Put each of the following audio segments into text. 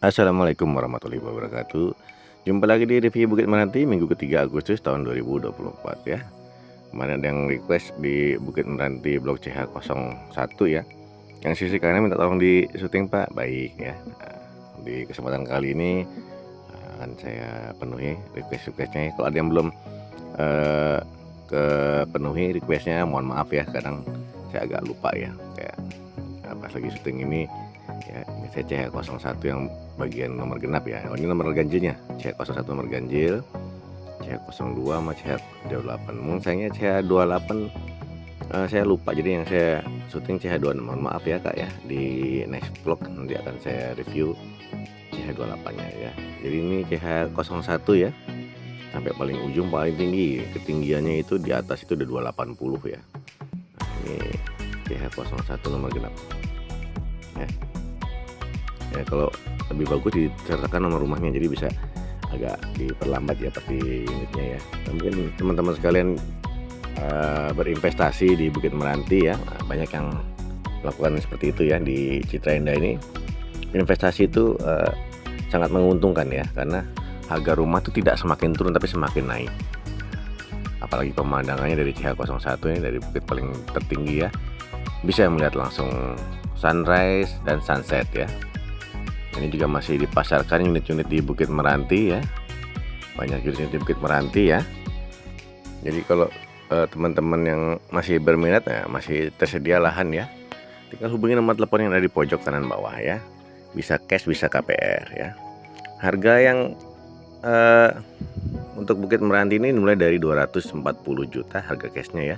Assalamualaikum warahmatullahi wabarakatuh. Jumpa lagi di review Bukit Meranti minggu ketiga Agustus tahun 2024 ya. Kemarin ada yang request di Bukit Meranti blok CH01 ya. Yang sisi kanan minta tolong di syuting Pak. Baik ya. Di kesempatan kali ini akan saya penuhi request-requestnya. Kalau ada yang belum kepenuhi requestnya, mohon maaf ya. Kadang saya agak lupa ya. Kayak pas lagi syuting ini ya, ini saya CH01 yang bagian nomor genap ya. Oh, ini nomor ganjilnya CH01 nomor ganjil, CH02 sama CH28. Mungkin sayangnya CH28 saya lupa, jadi yang saya syuting CH26. Mohon maaf ya Kak ya. Di next vlog nanti akan saya review CH28 nya ya. Jadi ini CH01 ya, sampai paling ujung paling tinggi, ketinggiannya itu di atas itu udah 280 ya. Nah, ini CH01 nomor genap ya. Ya kalau lebih bagus disertakan nomor rumahnya, jadi bisa agak diperlambat ya pasti unitnya ya. Dan mungkin teman-teman sekalian berinvestasi di Bukit Meranti ya, banyak yang melakukan seperti itu ya di Citra Indah ini. Investasi itu sangat menguntungkan ya, karena harga rumah itu tidak semakin turun tapi semakin naik. Apalagi pemandangannya dari CH01 ini, dari bukit paling tertinggi ya, bisa melihat langsung sunrise dan sunset ya. Ini juga masih dipasarkan unit-unit di Bukit Meranti ya. Banyak unit di Bukit Meranti ya. Jadi kalau teman-teman yang masih berminat ya, masih tersedia lahan ya, tinggal hubungi nomor telepon yang ada di pojok kanan bawah ya. Bisa cash, bisa KPR ya. Harga yang untuk Bukit Meranti ini mulai dari 240 juta harga cashnya ya,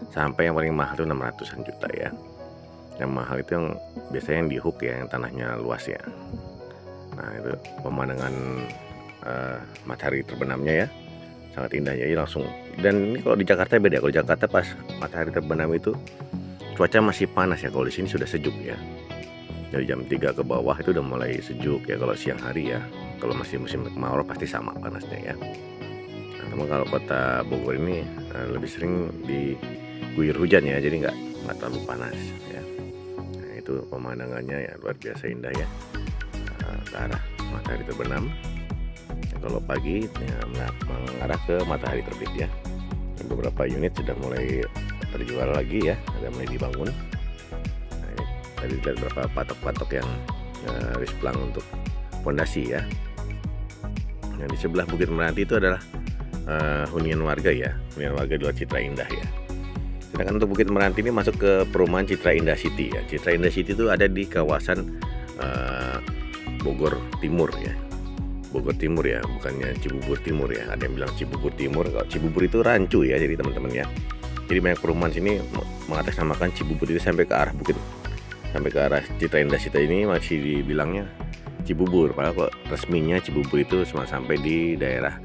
sampai yang paling mahal itu 600-an juta ya. Yang mahal itu yang biasanya yang di hook ya, yang tanahnya luas ya. Nah itu pemandangan matahari terbenamnya ya, sangat indah ya, langsung. Dan ini kalau di Jakarta beda. Kalau di Jakarta pas matahari terbenam itu cuaca masih panas ya. Kalau di sini sudah sejuk ya. Dari jam 3 ke bawah itu udah mulai sejuk ya kalau siang hari ya. Kalau masih musim kemarau pasti sama panasnya ya. Nah, teman, kalau kota Bogor ini lebih sering diguyur hujan ya, jadi nggak terlalu panas ya. Nah, itu pemandangannya ya luar biasa indah ya, ke arah matahari terbenam. Ya, kalau pagi ya, mengarah ke matahari terbit ya. Dan beberapa unit sudah mulai terjual lagi ya, sudah mulai dibangun. Nah, ini tadi lihat beberapa patok-patok yang risplang untuk fondasi ya. Nah, di sebelah Bukit Meranti itu adalah hunian warga ya, hunian warga di luar Citra Indah ya. Sedangkan untuk Bukit Meranti ini masuk ke perumahan Citra Indah City ya. Citra Indah City itu ada di kawasan Bogor Timur ya. Bogor Timur ya, bukannya Cibubur Timur ya. Ada yang bilang Cibubur Timur. Kalau Cibubur itu rancu ya, jadi teman-teman ya. Jadi banyak perumahan sini mengatasnamakan Cibubur itu sampai ke arah bukit, sampai ke arah Citra Indah City ini masih dibilangnya Cibubur. Padahal kok resminya Cibubur itu cuma sampai di daerah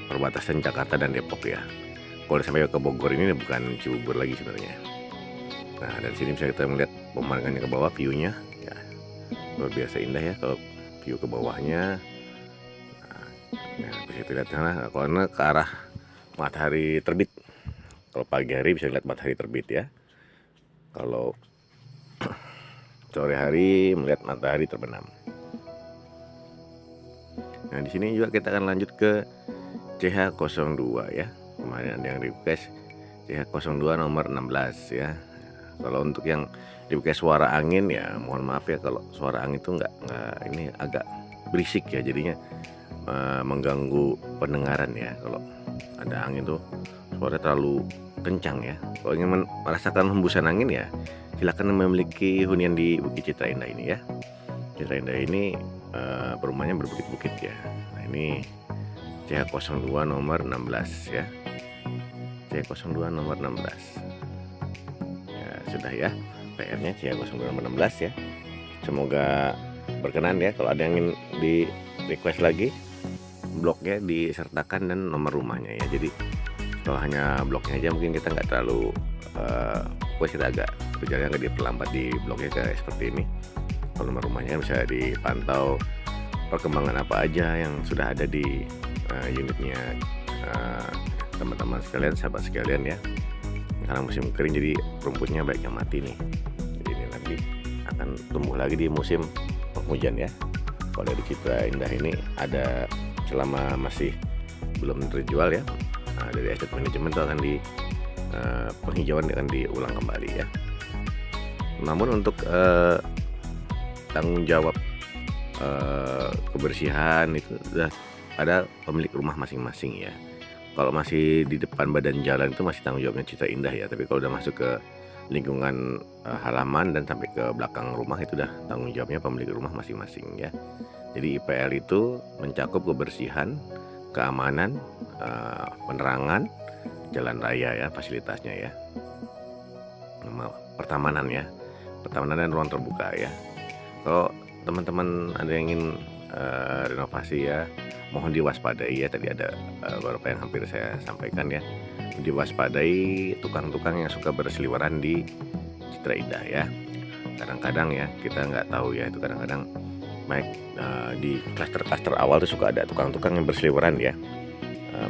perbatasan Jakarta dan Depok ya. Kalau sampai ke Bogor ini bukan Cibubur lagi sebenarnya. Nah dari sini bisa kita melihat pemandangannya ke bawah, view-nya ya luar biasa indah ya. Kalau view ke bawahnya, nah, bisa dilihat sana karena ke arah matahari terbit. Kalau pagi hari bisa lihat matahari terbit ya. Kalau sore hari melihat matahari terbenam. Nah di sini juga kita akan lanjut ke CH02 ya. Kemarin ada yang request CH02 nomor 16 ya. Kalau untuk yang request suara angin ya, mohon maaf ya, kalau suara angin itu nggak ini agak berisik ya, jadinya mengganggu pendengaran ya. Kalau ada angin tuh suara terlalu kencang ya. Kalau ingin merasakan hembusan angin ya, silakan memiliki hunian di Bukit Citra Indah ini ya. Citra Indah ini perumahannya berbukit-bukit ya. Nah ini CH02 nomor 16 ya. CH02 nomor 16 ya, sudah ya PR-nya CH02 nomor 16 ya. Semoga berkenan ya. Kalau ada yang ingin di request lagi, bloknya disertakan dan nomor rumahnya ya. Jadi kalau hanya bloknya aja mungkin kita nggak terlalu fokus, kita agak berjalan agak diperlambat di bloknya kayak seperti ini. Kalau nomor rumahnya bisa dipantau perkembangan apa aja yang sudah ada di unitnya teman-teman sekalian, sahabat sekalian ya. Karena musim kering jadi rumputnya banyak yang mati nih. Jadi ini nanti akan tumbuh lagi di musim hujan ya. Kalau dari Citra Indah ini ada selama masih belum terjual ya, dari aset manajemen itu akan di penghijauan akan diulang kembali ya. Namun untuk tanggung jawab kebersihan itu udah ada pemilik rumah masing-masing ya. Kalau masih di depan badan jalan itu masih tanggung jawabnya Citra Indah ya, tapi kalau udah masuk ke lingkungan halaman dan sampai ke belakang rumah itu udah tanggung jawabnya pemilik rumah masing-masing ya. Jadi IPL itu mencakup kebersihan, keamanan, penerangan, jalan raya ya, fasilitasnya ya, pertamanan ya, pertamanan dan ruang terbuka ya. Kalau teman-teman ada yang ingin renovasi ya, mohon diwaspadai ya. Tadi ada beberapa yang hampir saya sampaikan ya. Diwaspadai tukang-tukang yang suka berseliweran di Citra Indah ya. Kadang-kadang ya kita nggak tahu ya, itu kadang-kadang baik di klaster-klaster awal tuh suka ada tukang-tukang yang berseliweran ya,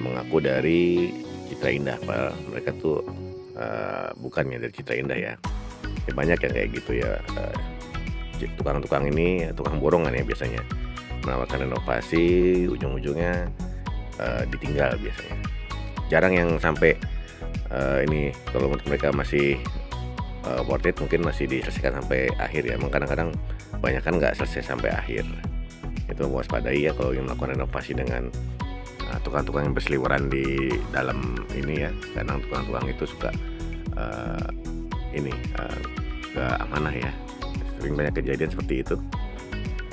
mengaku dari Citra Indah, padahal mereka tuh bukannya dari Citra Indah ya. Banyak yang kayak gitu ya, tukang-tukang ini tukang borongan ya, biasanya menawarkan renovasi ujung-ujungnya ditinggal biasanya. Jarang yang sampai ini, kalau menurut mereka masih worth it mungkin masih diselesaikan sampai akhir ya. Emang kadang-kadang banyak kan nggak selesai sampai akhir. Itu waspadai ya kalau ingin melakukan renovasi dengan tukang-tukang yang berseliweran di dalam ini ya. Kadang tukang-tukang itu suka gak amanah ya. Sering banyak kejadian seperti itu.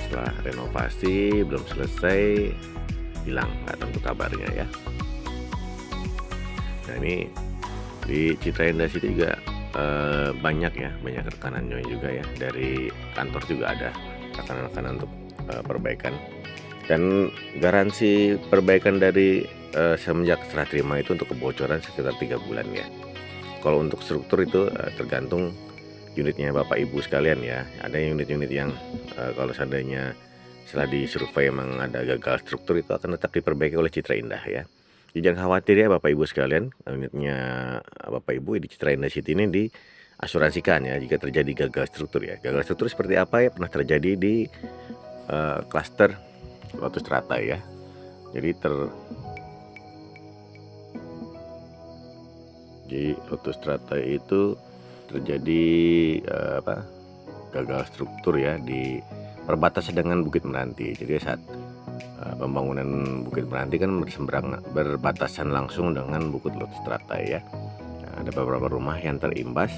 Setelah renovasi belum selesai, hilang, nggak tentu kabarnya ya. Nah ini di Citra Indah City juga banyak rekanannya juga ya. Dari kantor juga ada rekanan-rekanan untuk perbaikan, dan garansi perbaikan dari semenjak serah terima itu untuk kebocoran sekitar 3 bulan ya. Kalau untuk struktur itu tergantung unitnya Bapak Ibu sekalian ya. Ada unit-unit yang kalau seandainya setelah disurvei memang ada gagal struktur, itu akan tetap diperbaiki oleh Citra Indah ya. Jadi jangan khawatir ya Bapak Ibu sekalian, unitnya Bapak Ibu di Citra Indah City ini diasuransikan ya jika terjadi gagal struktur ya. Gagal struktur seperti apa ya? Pernah terjadi di klaster Lotus Strata ya. Jadi Lotus Strata itu terjadi gagal struktur ya di perbatasan dengan Bukit Meranti. Jadi saat pembangunan Bukit Meranti kan berbatasan langsung dengan Bukit Lotus Strata ya. Ada beberapa rumah yang terimbas,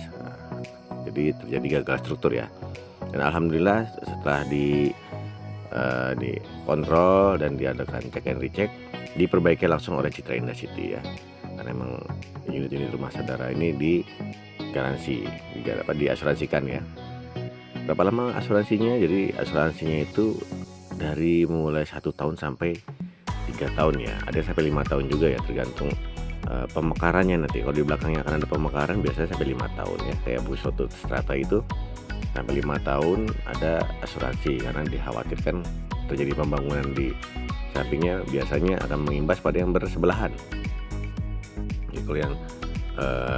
jadi terjadi gagal struktur ya. Dan alhamdulillah setelah dikontrol dan diadakan cek and recheck, diperbaiki langsung oleh Citra Indah City ya. Karena memang unit-unit rumah saudara ini diasuransikan ya. Berapa lama asuransinya? Jadi asuransinya itu dari mulai 1 tahun sampai 3 tahun ya. Ada sampai 5 tahun juga ya, tergantung pemekarannya nanti. Kalau di belakangnya akan ada pemekaran, biasanya sampai 5 tahun ya. Kayak Bus Lotus Strata itu sampai 5 tahun ada asuransi, karena dikhawatirkan terjadi pembangunan di sampingnya, biasanya akan mengimbas pada yang bersebelahan. Jadi kalau yang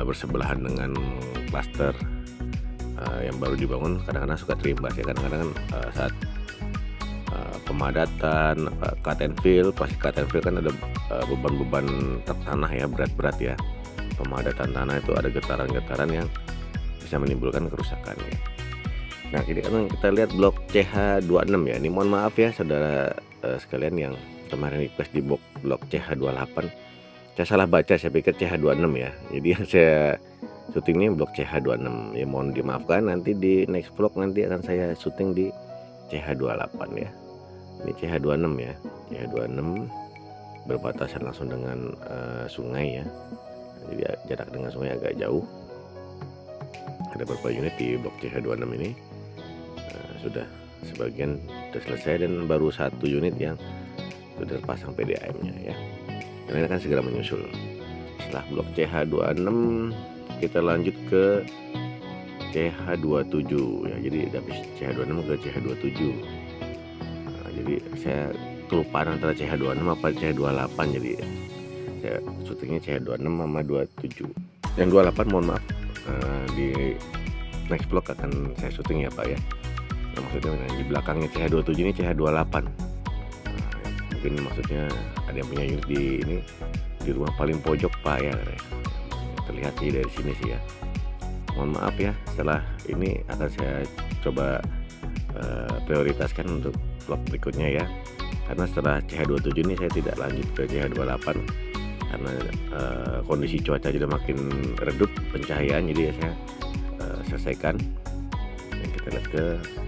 bersebelahan dengan klaster yang baru dibangun, kadang-kadang suka terimbas ya. Kadang-kadang saat pemadatan cut and fill, pas cut and fill kan ada beban-beban tanah ya, berat-berat ya. Pemadatan tanah itu ada getaran-getaran yang bisa menimbulkan kerusakan ya. Nah ini kan kita lihat blok CH26 ya. Ini mohon maaf ya saudara sekalian yang kemarin request di blok CH28. Saya salah baca, saya pikir CH26 ya. Jadi yang saya syuting ini blok CH26 ya, mohon dimaafkan. Nanti di next vlog nanti akan saya syuting di CH28 ya. Ini CH26 ya. CH26 berbatasan langsung dengan sungai ya. Jadi jarak dengan sungai agak jauh. Ada beberapa unit di blok CH26 ini sudah sebagian sudah selesai, dan baru 1 unit yang sudah terpasang PDAM-nya ya. Dan ini akan segera menyusul. Setelah blok CH26 kita lanjut ke CH27 ya. Jadi dari CH26 ke CH27. Nah, jadi saya kelupaan antara CH26 apa CH28, jadi saya syutingnya CH26 sama 27. Yang 28 mohon maaf, di next vlog akan saya syuting ya Pak ya. maksudnya di belakangnya CH27 ini CH28. Mungkin maksudnya ada yang punya unit di rumah paling pojok Pak ya, terlihat sih dari sini sih ya. Mohon maaf ya, setelah ini akan saya coba prioritaskan untuk vlog berikutnya ya, karena setelah CH27 ini saya tidak lanjut ke CH28 karena kondisi cuaca sudah makin redup pencahayaan, jadi ya saya selesaikan dan kita lihat ke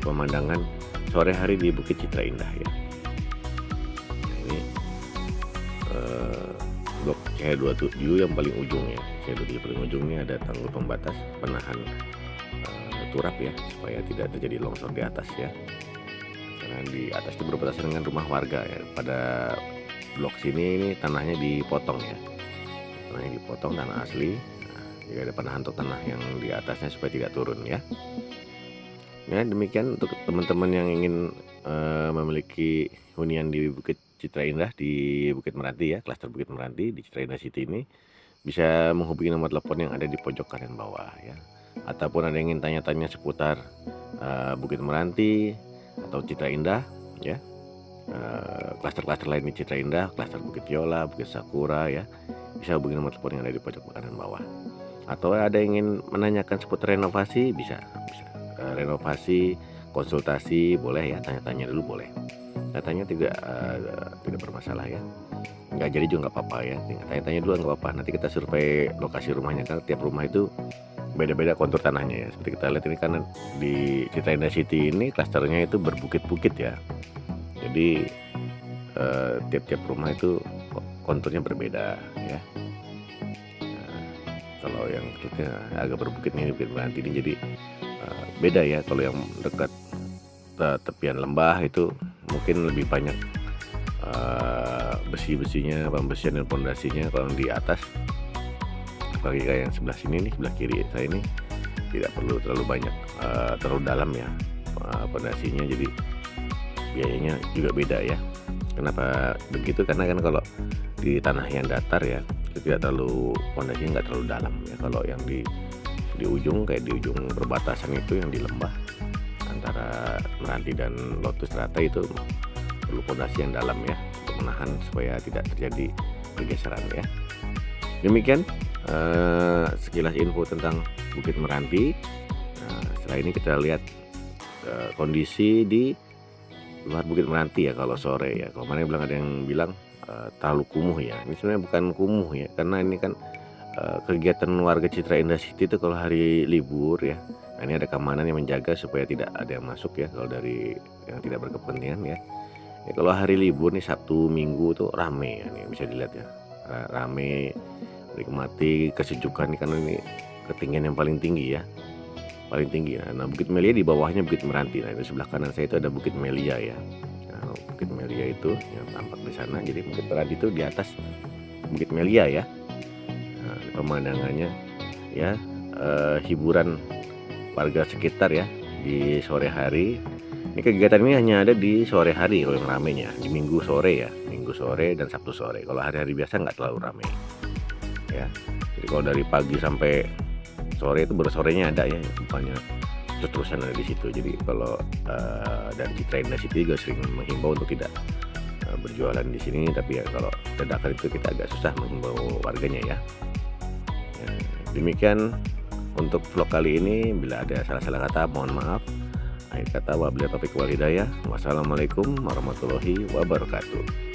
pemandangan sore hari di Bukit Citra Indah ya. Nah, ini blok CH27 yang paling ujung ya. CH27 paling ujung ini ada tanggul pembatas penahan turap ya, supaya tidak terjadi longsor di atas ya, karena di atas itu berbatasan dengan rumah warga ya. Pada blok sini ini tanahnya dipotong ya, tanahnya dipotong, tanah asli. Jadi ada penahan untuk tanah yang di atasnya supaya tidak turun ya. Ya demikian untuk teman-teman yang ingin memiliki hunian di Bukit Citra Indah di Bukit Meranti ya, klaster Bukit Meranti di Citra Indah City ini, bisa menghubungi nomor telepon yang ada di pojok kanan bawah ya. Ataupun ada yang ingin tanya-tanya seputar Bukit Meranti atau Citra Indah ya, klaster-klaster lain di Citra Indah, klaster Bukit Viola, Bukit Sakura ya, bisa hubungi nomor telepon yang ada di pojok kanan bawah. Atau ada yang ingin menanyakan seputar renovasi, bisa. Renovasi, konsultasi boleh ya, tanya-tanya dulu boleh. Tanya tidak bermasalah ya, nggak jadi juga nggak apa-apa ya, tanya-tanya dulu nggak apa-apa. Nanti kita survei lokasi rumahnya, karena tiap rumah itu beda-beda kontur tanahnya ya. Seperti kita lihat ini kan di Citra Indah City ini klasternya itu berbukit-bukit ya, jadi tiap-tiap rumah itu konturnya berbeda ya. Kalau yang agak berbukit ini Bukit Meranti ini jadi beda ya. Kalau yang dekat tepian lembah itu mungkin lebih banyak besi-besinya, pembesian dan pondasinya. Kalau di atas, apalagi kayak yang sebelah sini nih, sebelah kiri saya ini, tidak perlu terlalu banyak, terlalu dalam ya pondasinya, jadi biayanya juga beda ya. Kenapa begitu? Karena kan kalau di tanah yang datar ya, itu tidak terlalu, pondasinya nggak terlalu dalam ya. Kalau yang di ujung, kayak di ujung perbatasan itu yang di lembah antara Meranti dan Lotus Rata, itu perlu pondasi yang dalam ya, untuk menahan supaya tidak terjadi pergeseran ya. Demikian sekilas info tentang Bukit Meranti. Setelah ini kita lihat kondisi di luar Bukit Meranti ya kalau sore ya. Kalau mana bilang, ada yang bilang terlalu kumuh ya. Ini sebenarnya bukan kumuh ya, karena ini kan kegiatan warga Citra Indah City itu kalau hari libur ya. Nah, ini ada keamanan yang menjaga supaya tidak ada yang masuk ya, kalau dari yang tidak berkepentingan ya. Ya kalau hari libur nih, Sabtu Minggu tuh rame ya, nih bisa dilihat ya, rame, menikmati kesejukan nih, karena ini ketinggian yang paling tinggi ya, paling tinggi ya. Nah, Bukit Melia di bawahnya Bukit Meranti. Nah, itu sebelah kanan saya itu ada Bukit Melia ya. Nah, Bukit Melia itu yang tampak di sana. Jadi Bukit Meranti itu di atas Bukit Melia ya. Nah, pemandangannya ya, hiburan warga sekitar ya di sore hari. Ini kegiatan ini hanya ada di sore hari kalau yang ramenya, di Minggu sore ya, Minggu sore dan Sabtu sore. Kalau hari-hari biasa nggak terlalu ramai ya. Jadi kalau dari pagi sampai sore itu baru sorenya ada ya, bukannya terus-terusan ada di situ. Jadi kalau dari Citra Indah City juga sering menghimbau untuk tidak berjualan di sini, tapi ya kalau dadakan itu kita agak susah menghimbau warganya ya. Demikian untuk vlog kali ini. Bila ada salah-salah kata mohon maaf. Akhir kata, wabillahi taufiq wal hidayah. Wassalamualaikum warahmatullahi wabarakatuh.